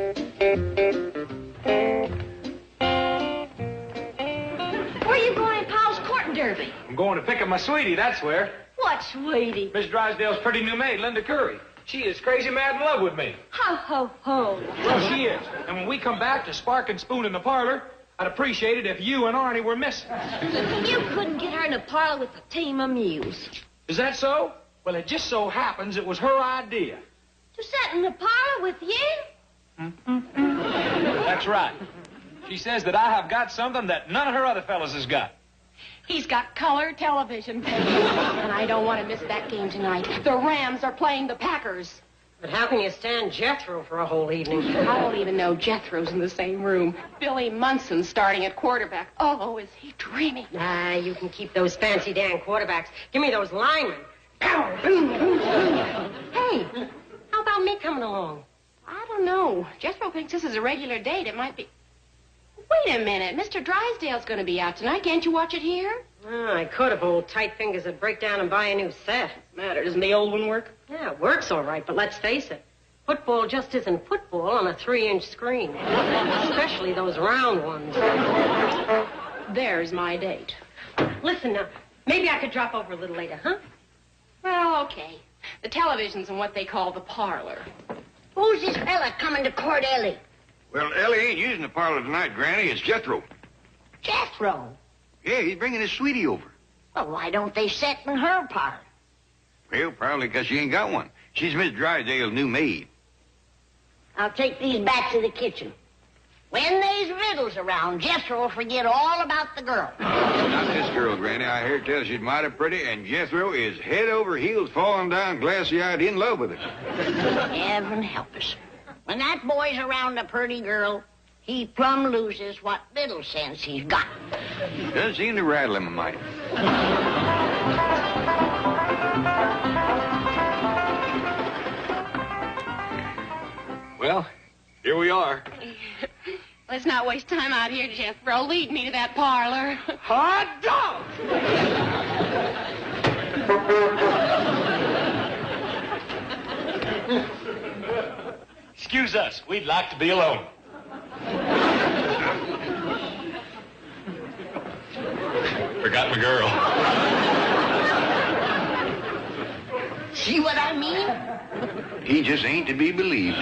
Where are you going, Powell's courting derby? I'm going to pick up my sweetie, that's where. What sweetie? Miss Drysdale's pretty new maid, Linda Curry. She is crazy mad in love with me. Ho, ho, ho. Well, she is. And when we come back to Spark and Spoon in the parlor, I'd appreciate it if you and Arnie were missing. You couldn't get her in the parlor with a team of mules. Is that so? Well, it just so happens it was her idea. To sit in the parlor with you? That's right. She says that I have got something that none of her other fellas has got. He's got color television. And I don't want to miss that game tonight. The Rams are playing the Packers. But how can you stand Jethro for a whole evening? I don't even know Jethro's in the same room. Billy Munson's starting at quarterback. Oh, is he dreamy? Nah, you can keep those fancy Dan quarterbacks. Give me those linemen. Pow, boom, boom, boom. Hey, how about me coming along? I don't know. Jethro thinks this is a regular date. It might be... Wait a minute. Mr. Drysdale's going to be out tonight. Can't you watch it here? Oh, I could if old tight fingers would break down and buy a new set. Matter. Doesn't the old one work? Yeah, it works all right, but let's face it. Football just isn't football on a 3-inch screen. Especially those round ones. There's my date. Listen, now, maybe I could drop over a little later, huh? Well, okay. The television's in what they call the parlor. Who's this fella coming to court Ellie? Well, Ellie ain't using the parlor tonight, Granny. It's Jethro. Jethro. Yeah, he's bringing his sweetie over. Well, why don't they sit in her parlor? Well, probably because she ain't got one. She's Miss Drysdale's new maid. I'll take these back to the kitchen. When there's riddles around, Jethro will forget all about the girl. Not this girl, Granny. I heard tell she's mighty pretty, and Jethro is head over heels falling down glassy-eyed in love with her. Heaven help us. When that boy's around a pretty girl, he plumb loses what little sense he's got. Doesn't seem to rattle him a mite. Well, here we are. Let's not waste time out here, Jethro. Lead me to that parlor. Hot dog! Excuse us. We'd like to be alone. Forgot my girl. See what I mean? He just ain't to be believed.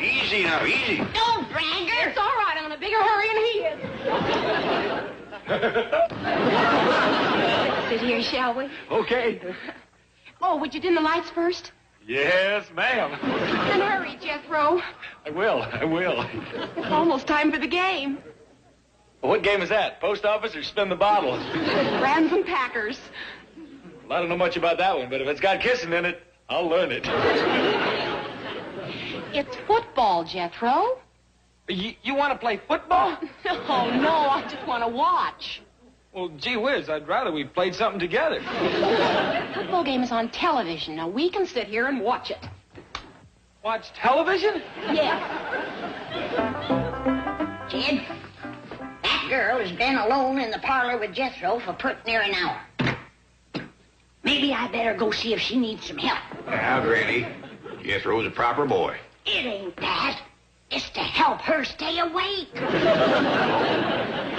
Easy now, easy. Don't drag her. It's all right. I'm in a bigger hurry than he is. Sit here, shall we? Okay. Oh, would you dim the lights first? Yes, ma'am. Then hurry, Jethro. I will. It's almost time for the game. Well, what game is that? Post office or spin the bottle? Rams and Packers. Well, I don't know much about that one, but if it's got kissing in it, I'll learn it. It's football, Jethro. You want to play football? Oh, no, I just want to watch. Well, gee whiz, I'd rather we played something together. The football game is on television. Now, we can sit here and watch it. Watch television? Yes. Jed, that girl has been alone in the parlor with Jethro for pretty near an hour. Maybe I better go see if she needs some help. Now, Granny, Jethro's a proper boy. It ain't that. It's to help her stay awake.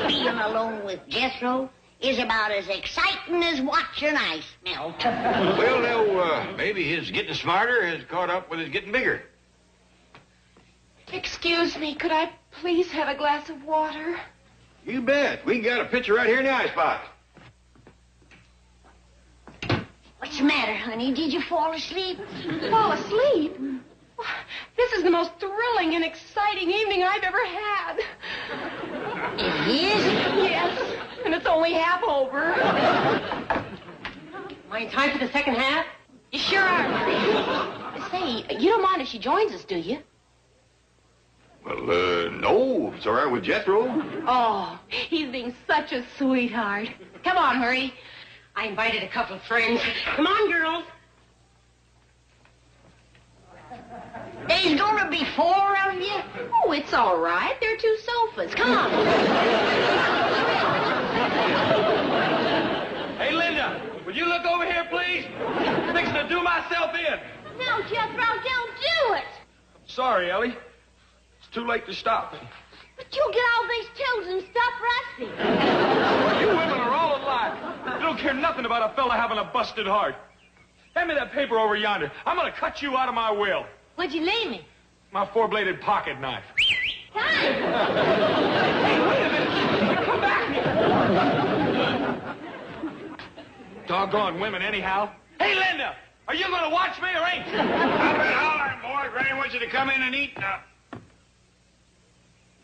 Being alone with Jethro is about as exciting as watching ice melt. Well, now, maybe his getting smarter has caught up with his getting bigger. Excuse me, could I please have a glass of water? You bet. We got a pitcher right here in the icebox. What's the matter, honey? Did you fall asleep? Fall asleep? This is the most thrilling and exciting evening I've ever had. It is? Yes, and it's only half over. Am I in time for the second half? You sure are, honey. Say, you don't mind if she joins us, do you? Well, no. It's all right with Jethro. Oh, he's being such a sweetheart. Come on, hurry. I invited a couple of friends. Come on, girls. There's gonna be 4 of you? Oh, it's all right. There are 2 sofas. Come on. Hey, Linda, would you look over here, please? I'm fixing to do myself in. No, Jethro, don't do it. Sorry, Ellie. It's too late to stop. But you'll get all these tools and stuff rusty. You women are all alike. You don't care nothing about a fella having a busted heart. Hand me that paper over yonder. I'm going to cut you out of my will. What'd you leave me? My four-bladed pocket knife. Time. Hey, wait a minute. Come back here. Doggone women, anyhow. Hey, Linda, are you going to watch me or ain't you? I've been hollering, boy. Granny wants you to come in and eat.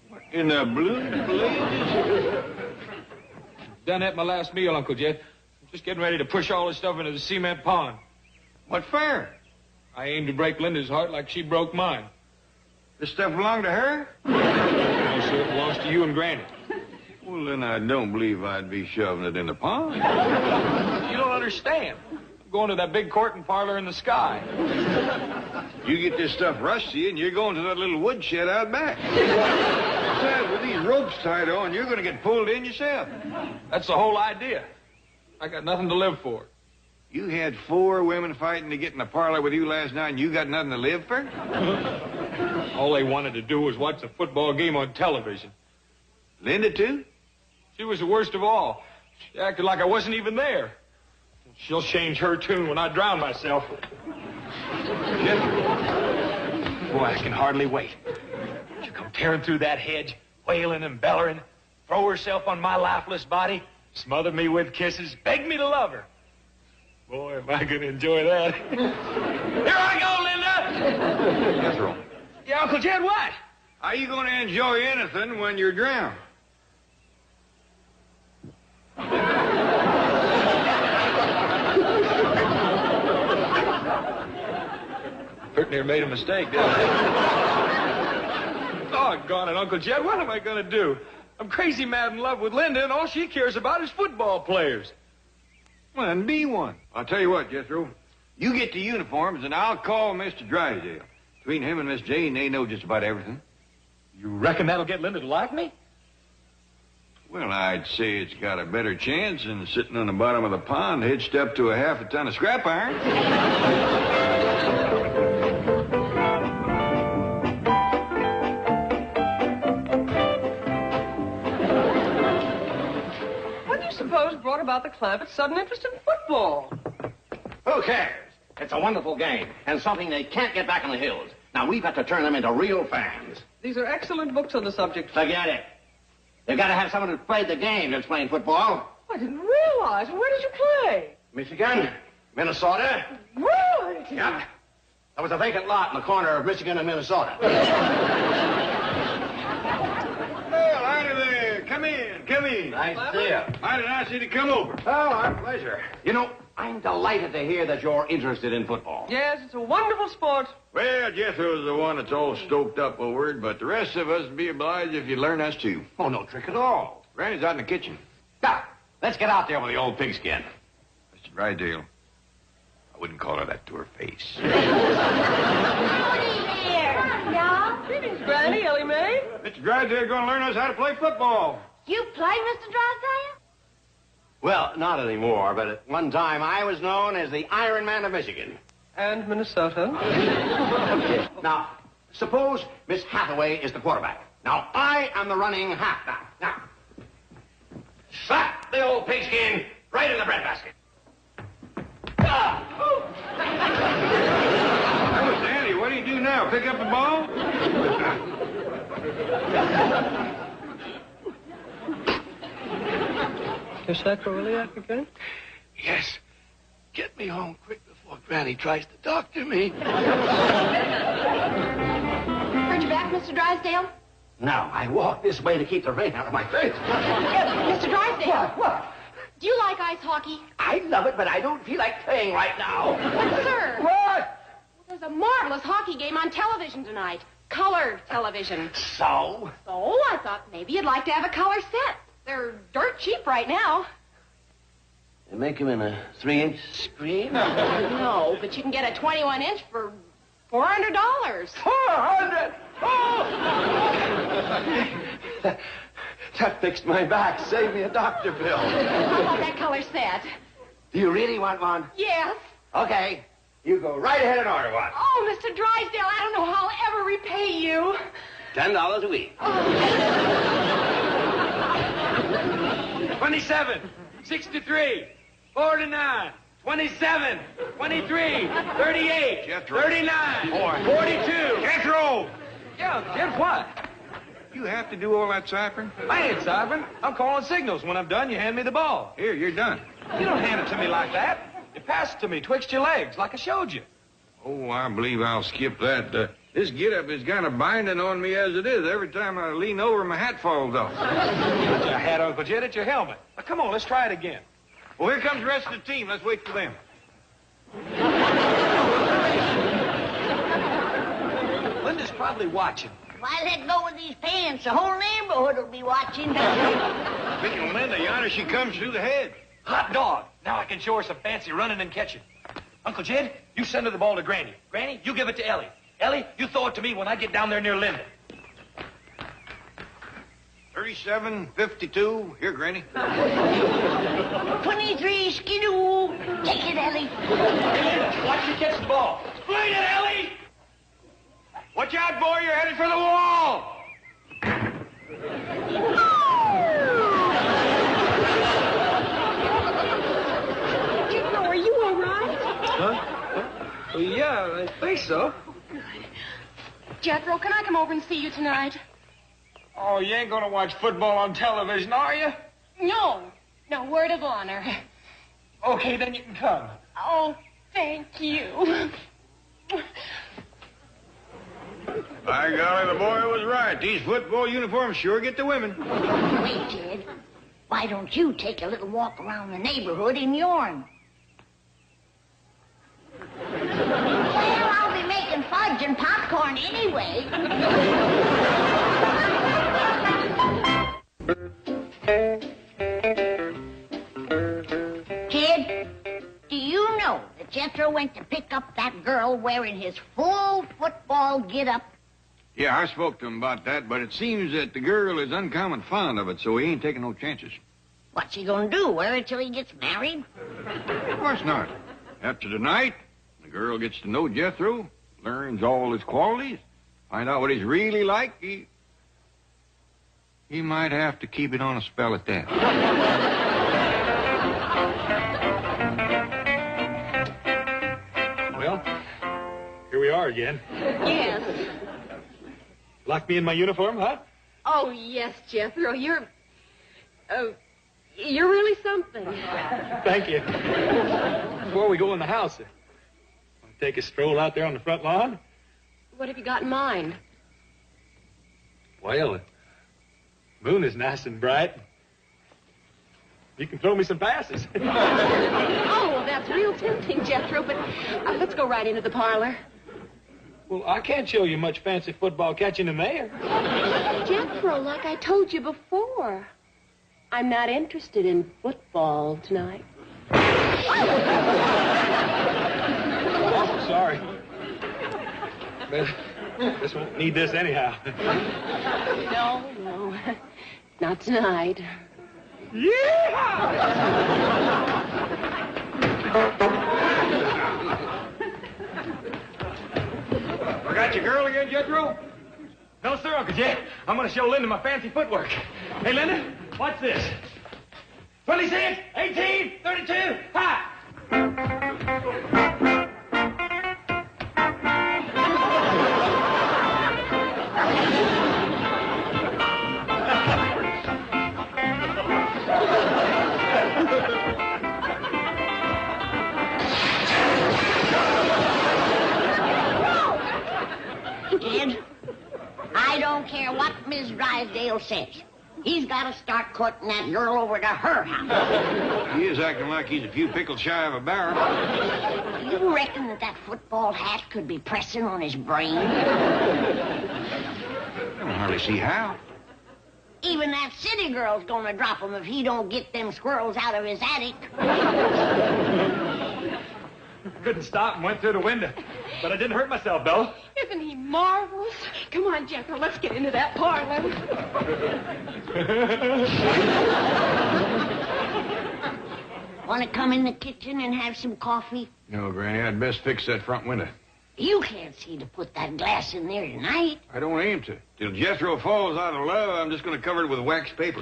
What in the blue blazes? Done at my last meal, Uncle Jed. I'm just getting ready to push all this stuff into the cement pond. What for? I aim to break Linda's heart like she broke mine. This stuff belong to her? No, sir, it belongs to you and Granny. Well, then I don't believe I'd be shoving it in the pond. You don't understand. I'm going to that big courting parlor in the sky. You get this stuff rusty, and you're going to that little woodshed out back. Besides, with these ropes tied on, you're going to get pulled in yourself. That's the whole idea. I got nothing to live for. You had 4 women fighting to get in the parlor with you last night, and you got nothing to live for? All they wanted to do was watch a football game on television. Linda, too? She was the worst of all. She acted like I wasn't even there. She'll change her tune when I drown myself. Boy, I can hardly wait. She'll come tearing through that hedge, wailing and bellowing, throw herself on my lifeless body, smother me with kisses, beg me to love her. Boy, am I going to enjoy that. Here I go, Linda! Yes, sir. Yeah, Uncle Jed, what? How you going to enjoy anything when you're drowned? Pretty near made a mistake, didn't I? Doggone it, Uncle Jed, what am I going to do? I'm crazy mad in love with Linda, and all she cares about is football players. Well, then be one. I'll tell you what, Jethro. You get the uniforms, and I'll call Mr. Drysdale. Between him and Miss Jane, they know just about everything. You reckon that'll get Linda to like me? Well, I'd say it's got a better chance than sitting on the bottom of the pond hitched up to a half a ton of scrap iron. What do you suppose brought about the Clampett's sudden interest in football? Who cares? It's a wonderful game, and something they can't get back in the hills. Now, we've got to turn them into real fans. These are excellent books on the subject. Forget it. They've got to have someone who's played the game that's playing football. I didn't realize. Where did you play? Michigan, Minnesota. Right. Yep. There was a vacant lot in the corner of Michigan and Minnesota. Well, howdy there. Come in, come in. Nice to see you. Mighty nice of you to come over. Oh, our pleasure. You know, I'm delighted to hear that you're interested in football. Yes, it's a wonderful sport. Well, Jethro's the one that's all stoked up over it, but the rest of us would be obliged if you'd learn us too. Oh, no trick at all. Granny's out in the kitchen. Now, let's get out there with the old pigskin. Mr. Drysdale, I wouldn't call her that to her face. Yeah? Greetings, Granny, Ellie Mae. Mr. Drysdale's going to learn us how to play football. You play, Mr. Drysdale? Well, not anymore, but at one time I was known as the Iron Man of Michigan. And Minnesota. Now, suppose Miss Hathaway is the quarterback. Now, I am the running halfback. Now, slap the old pigskin right in the breadbasket. That was Danny. What do you do now? Pick up the ball? Your sacroiliac again? Yes. Get me home quick before Granny tries to doctor me. Hurt your back, Mr. Drysdale? Now, I walk this way to keep the rain out of my face. Mr. Drysdale. What? Do you like ice hockey? I love it, but I don't feel like playing right now. But, sir. What? There's a marvelous hockey game on television tonight. Color television. So? So I thought maybe you'd like to have a color set. They're dirt cheap right now. They make them in a 3-inch screen? No, but you can get a 21-inch for $400. 400! Oh! That fixed my back. Saved me a doctor bill. How about that color set? Do you really want one? Yes. Okay. You go right ahead and order one. Oh, Mr. Drysdale, I don't know how I'll ever repay you. $10 a week. 27, 63, 49, 27, 23, 38, Jethro. 39, Boy. 42. Jethro! Yeah, Jed, what? You have to do all that ciphering? I ain't ciphering. I'm calling signals. When I'm done, you hand me the ball. Here, you're done. You don't hand it to me like that. You pass it to me twixt your legs, like I showed you. Oh, I believe I'll skip that. This get-up is kind of binding on me as it is. Every time I lean over, my hat falls off. Not your hat, Uncle Jed. It's your helmet. Now, come on, let's try it again. Well, here comes the rest of the team. Let's wait for them. Linda's probably watching. If I let go of these pants, the whole neighborhood will be watching. Speaking of Linda, yonder she comes through the hedge. Hot dog. Now I can show her some fancy running and catching. Uncle Jed, you send her the ball to Granny. Granny, you give it to Ellie. Ellie, you throw it to me when I get down there near Linda. 37, 52. Here, Granny. 23, skidoo. Take it, Ellie. Hey, Linda, watch you catch the ball. Split it, Ellie! Watch out, boy. You're headed for the wall. Jethro, are you all right? Well, yeah, I think so. Jethro, can I come over and see you tonight? Oh, you ain't gonna watch football on television, are you? No. No, word of honor. Okay, then you can come. Oh, thank you. By golly, the boy was right. These football uniforms sure get the women. Wait, Jed. Why don't you take a little walk around the neighborhood in yourn? Well, I'll be making fudge and popcorn anyway. Kid, do you know that Jethro went to pick up that girl wearing his full football get-up? Yeah, I spoke to him about that, but it seems that the girl is uncommon fond of it, so he ain't taking no chances. What's he gonna do, wear it till he gets married? Of course not. After tonight, the girl gets to know Jethro, learns all his qualities, find out what he's really like. He might have to keep it on a spell at that. Well, here we are again. Yes. Like me in my uniform, huh? Oh, yes, Jethro. You're really something. Thank you. Before we go in the house, want to take a stroll out there on the front lawn? What have you got in mind? Well, the moon is nice and bright. You can throw me some passes. Oh, that's real tempting, Jethro, but let's go right into the parlor. Well, I can't show you much fancy football catching in there. Jethro, like I told you before, I'm not interested in football tonight. Awful sorry. But this won't need this anyhow. No, not tonight. Yeah! Forgot your girl again, Jethro? No, sir, Uncle Jed. I'm going to show Linda my fancy footwork. Hey, Linda, what's this? 26, 18, 32, ha! Jed, I don't care what Miss Drysdale says. He's got to start courting that girl over to her house. He is acting like he's a few pickles shy of a barrel. You reckon that football hat could be pressing on his brain? I don't hardly see how. Even that city girl's gonna drop him if he don't get them squirrels out of his attic. Couldn't stop and went through the window. But I didn't hurt myself, though. Isn't he marvelous? Come on, Jethro, let's get into that parlor. Want to come in the kitchen and have some coffee? No, Granny, I'd best fix that front window. You can't see to put that glass in there tonight. I don't aim to. Till Jethro falls out of love, I'm just going to cover it with wax paper.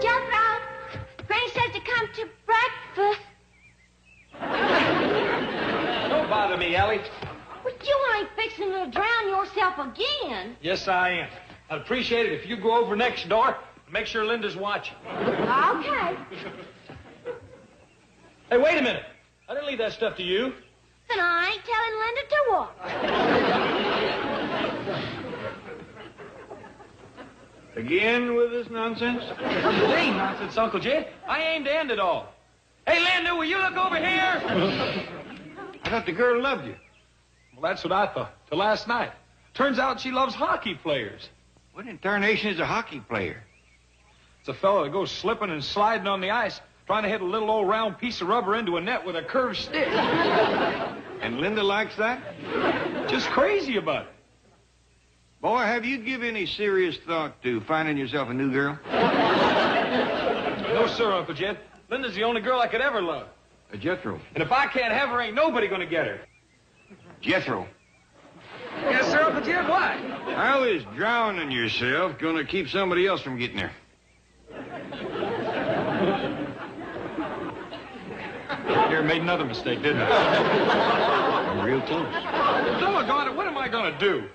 Jethro, Granny says to come to breakfast. Don't bother me, Ellie. But you ain't fixing to drown yourself again. Yes, I am. I'd appreciate it if you go over next door and make sure Linda's watching. Okay. Hey, wait a minute. I didn't leave that stuff to you. Then I ain't telling Linda to what. Again with this nonsense? It ain't nonsense, Uncle Jed. I aim to end it all. Hey, Linda, will you look over here? I thought the girl loved you. Well, that's what I thought, till last night. Turns out she loves hockey players. What in tarnation is a hockey player? It's a fellow that goes slipping and sliding on the ice, trying to hit a little old round piece of rubber into a net with a curved stick. And Linda likes that? Just crazy about it. Boy, have you given any serious thought to finding yourself a new girl? No, sir, Uncle Jed. Linda's the only girl I could ever love. Jethro. And if I can't have her, ain't nobody gonna get her. Jethro. Yes, sir, Uncle Jed, what? How is drowning yourself going to keep somebody else from getting there? Here, made another mistake, didn't I? I'm real close. Doggone it, what am I gonna do?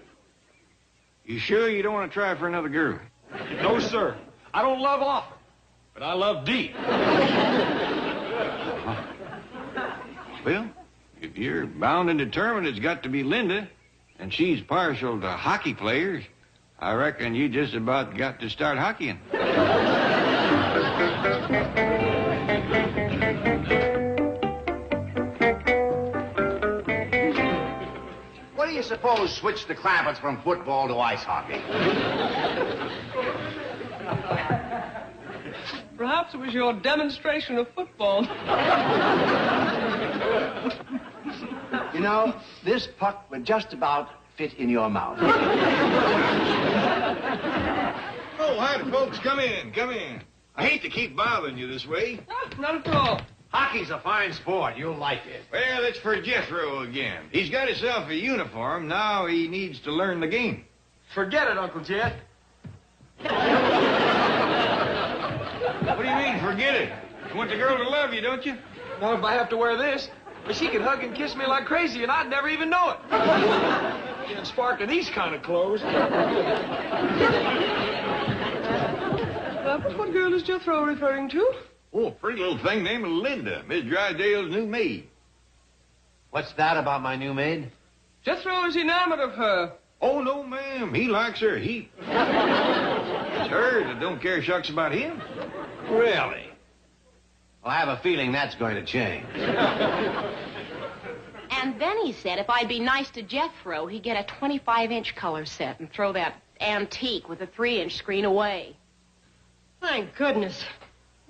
You sure you don't want to try for another girl? No, sir. I don't love often, but I love deep. Well, if you're bound and determined it's got to be Linda, and she's partial to hockey players, I reckon you just about got to start hockeying. What do you suppose switched the Clampetts from football to ice hockey? Perhaps it was your demonstration of football. You know, this puck would just about fit in your mouth. Oh, hi, folks. Come in, come in. I hate to keep bothering you this way. Not at all. Hockey's a fine sport. You'll like it. Well, it's for Jethro again. He's got himself a uniform. Now he needs to learn the game. Forget it, Uncle Jed. What do you mean, forget it? You want the girl to love you, don't you? Not if I have to wear this. But she can hug and kiss me like crazy, and I'd never even know it. Getting sparked in these kind of clothes. But what girl is Jethro referring to? Oh, a pretty little thing named Linda, Miss Drysdale's new maid. What's that about my new maid? Jethro is enamored of her. Oh, no, ma'am. He likes her a heap. It's her that don't care shucks about him. Really? Well, I have a feeling that's going to change. And then he said if I'd be nice to Jethro, he'd get a 25-inch color set and throw that antique with a 3-inch screen away. Thank goodness.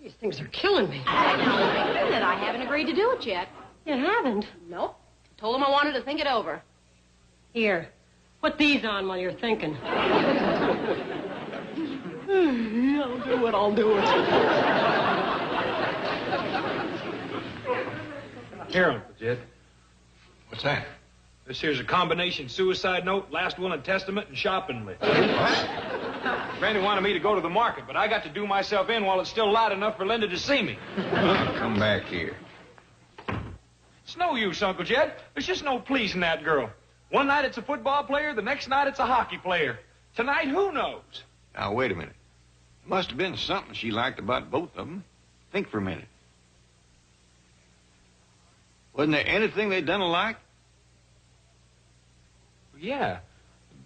These things are killing me. That I haven't agreed to do it yet. You haven't? Nope. Told him I wanted to think it over. Here, put these on while you're thinking. I'll do it, I'll do it. Here, Uncle Jed. What's that? This here's a combination suicide note, last will and testament, and shopping list. Granny wanted me to go to the market, but I got to do myself in while it's still light enough for Linda to see me. I'll come back here. It's no use, Uncle Jed. There's just no pleasing that girl. One night it's a football player, the next night it's a hockey player. Tonight, who knows? Now, wait a minute. Must have been something she liked about both of them. Think for a minute. Wasn't there anything they'd done alike? Yeah.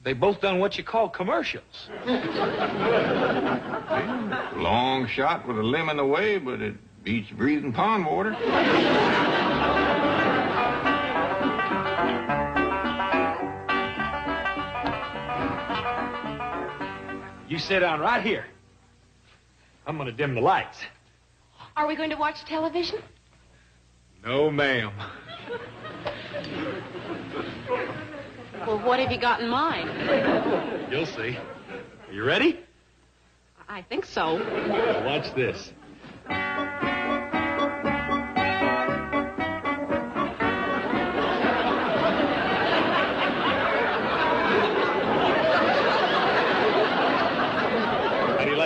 They both done what you call commercials. Long shot with a limb in the way, but it beats breathing pond water. You sit down right here. I'm gonna dim the lights. Are we going to watch television? No, ma'am. Well, what have you got in mind? You'll see. Are you ready? I think so. Watch this.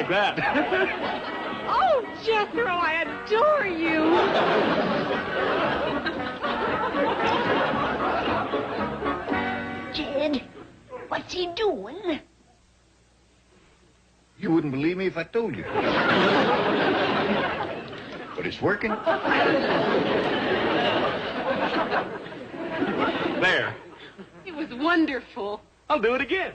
like that. Oh, Jethro, I adore you. Jed, what's he doing? You wouldn't believe me if I told you. But it's working. There. It was wonderful. I'll do it again.